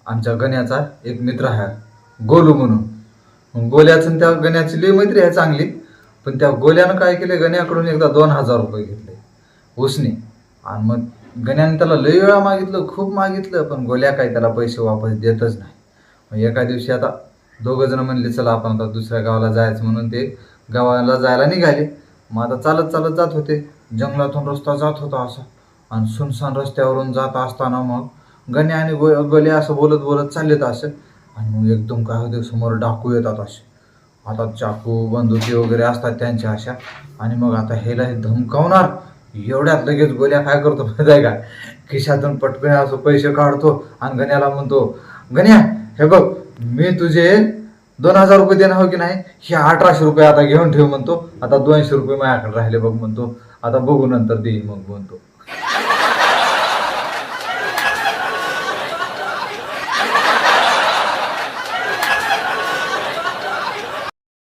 आमच्या गण्याचा एक मित्र आहे गोलू म्हणून. गोल्याचं आणि त्या गण्याची लई मैत्री आहे चांगली. पण त्या गोल्यानं काय केले, गण्याकडून एकदा 2,000 रुपये घेतले उसने. आणि मग गण्याने त्याला लई वेळा मागितलं, खूप मागितलं, पण गोल्या काय त्याला पैसे वापस देतच नाही. मग एका दिवशी आता दोघं जण म्हणले चला आपण आता दुसऱ्या गावाला जायचं, म्हणून ते गावाला जायला निघाले. मग आता चालत चालत जात होते, जंगलातून रस्ता जात होता असा. आणि सुनसान रस्त्यावरून जात असताना मग गण्या आणि गोल्या असं बोलत बोलत चाललेत असं. आणि मग एकदम काय होते, समोर डाकू येतात असे. आता चाकू बंदुकी वगैरे असतात त्यांच्या अशा. आणि मग आता हेला हे धमकावणार. एवढ्यात लगेच गोल्या काय करतो माहिती आहे का, खिशातून पटकन असं पैसे काढतो आणि गण्याला म्हणतो, गण्या हे बघ, मी तुझे 2,000 रुपये देणार हो की नाही, हे 1,800 रुपये आता घेऊन ठेव म्हणतो. आता 200 रुपये माझ्याकडे राहिले बघ म्हणतो, आता बघू नंतर देईन मग म्हणतो.